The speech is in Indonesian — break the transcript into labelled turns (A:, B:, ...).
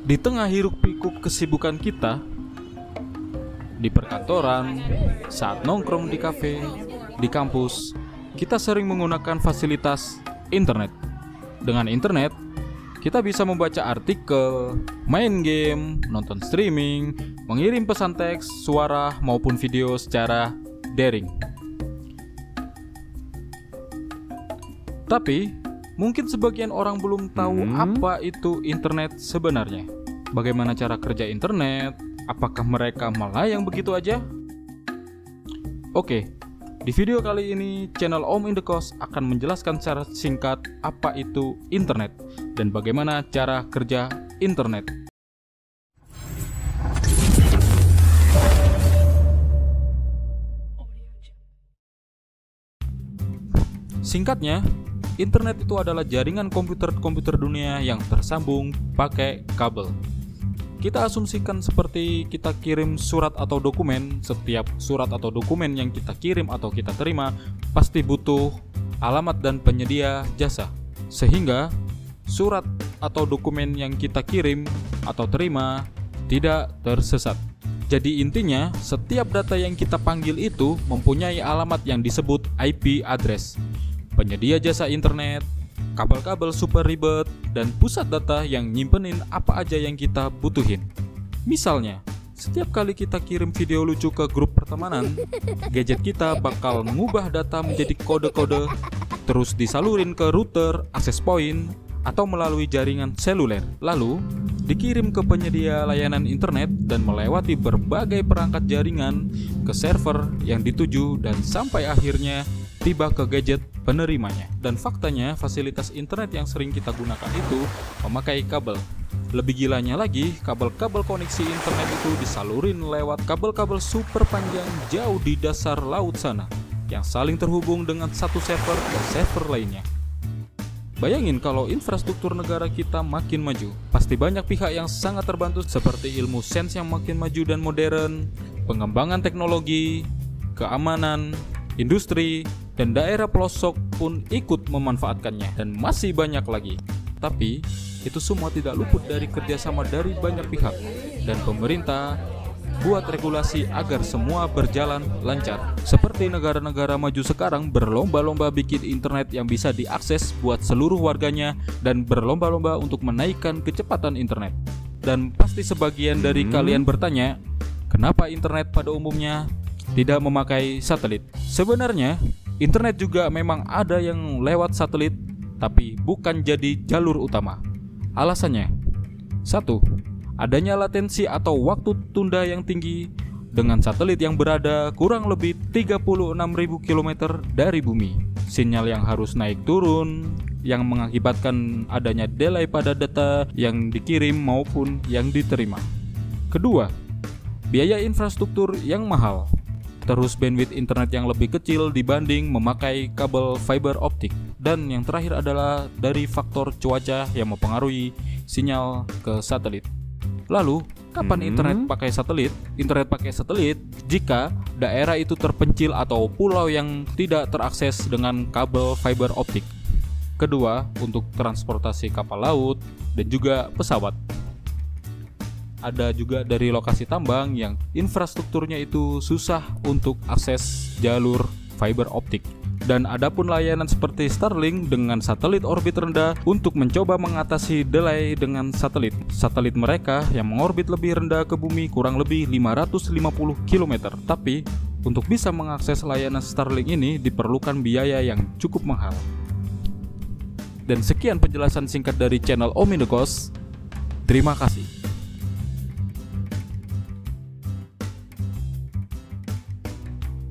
A: Di tengah hiruk-pikuk kesibukan kita, di perkantoran, saat nongkrong di kafe, di kampus, kita sering menggunakan fasilitas internet. Dengan internet, kita bisa membaca artikel, main game, nonton streaming, mengirim pesan teks, suara, maupun video secara daring. Tapi, mungkin sebagian orang belum tahu apa itu internet sebenarnya. Bagaimana cara kerja internet? Apakah mereka melayang begitu aja? Oke, di video kali ini channel Om Indekos akan menjelaskan secara singkat apa itu internet dan bagaimana cara kerja internet. Singkatnya, internet itu adalah jaringan komputer dunia yang tersambung pakai kabel. Kita asumsikan seperti kita kirim surat atau dokumen. Setiap surat atau dokumen yang kita kirim atau kita terima pasti butuh alamat dan penyedia jasa, sehingga surat atau dokumen yang kita kirim atau terima tidak tersesat. Jadi intinya, setiap data yang kita panggil itu mempunyai alamat yang disebut IP address. Penyedia jasa internet, kabel-kabel super ribet, dan pusat data yang nyimpenin apa aja yang kita butuhin. Misalnya, setiap kali kita kirim video lucu ke grup pertemanan, gadget kita bakal mengubah data menjadi kode-kode, terus disalurin ke router, access point, atau melalui jaringan seluler. Lalu, dikirim ke penyedia layanan internet dan melewati berbagai perangkat jaringan ke server yang dituju dan sampai akhirnya tiba ke gadget penerimanya. Dan faktanya, fasilitas internet yang sering kita gunakan itu memakai kabel. Lebih gilanya lagi, kabel-kabel koneksi internet itu disalurin lewat kabel-kabel super panjang jauh di dasar laut sana, yang saling terhubung dengan satu server ke server lainnya. Bayangin kalau infrastruktur negara kita makin maju, pasti banyak pihak yang sangat terbantu seperti ilmu sains yang makin maju dan modern, pengembangan teknologi, keamanan, industri, dan daerah pelosok pun ikut memanfaatkannya, dan masih banyak lagi. Tapi, itu semua tidak luput dari kerjasama dari banyak pihak, dan pemerintah buat regulasi agar semua berjalan lancar. Seperti negara-negara maju sekarang berlomba-lomba bikin internet yang bisa diakses buat seluruh warganya, dan berlomba-lomba untuk menaikkan kecepatan internet. Dan pasti sebagian dari kalian bertanya, kenapa internet pada umumnya tidak memakai satelit? Sebenarnya, internet juga memang ada yang lewat satelit, tapi bukan jadi jalur utama. Alasannya, 1. Adanya latensi atau waktu tunda yang tinggi dengan satelit yang berada kurang lebih 36.000 km dari bumi. Sinyal yang harus naik turun, yang mengakibatkan adanya delay pada data yang dikirim maupun yang diterima. Kedua, biaya infrastruktur yang mahal. Terus bandwidth internet yang lebih kecil dibanding memakai kabel fiber optik. Dan yang terakhir adalah dari faktor cuaca yang mempengaruhi sinyal ke satelit. Lalu, kapan internet pakai satelit? Internet pakai satelit jika daerah itu terpencil atau pulau yang tidak terakses dengan kabel fiber optik. Kedua, untuk transportasi kapal laut dan juga pesawat. Ada juga dari lokasi tambang yang infrastrukturnya itu susah untuk akses jalur fiber optik. Dan ada pun layanan seperti Starlink dengan satelit orbit rendah untuk mencoba mengatasi delay dengan satelit. Satelit mereka yang mengorbit lebih rendah ke bumi kurang lebih 550 km. Tapi untuk bisa mengakses layanan Starlink ini diperlukan biaya yang cukup mahal. Dan sekian penjelasan singkat dari channel Om Indekos. Terima kasih.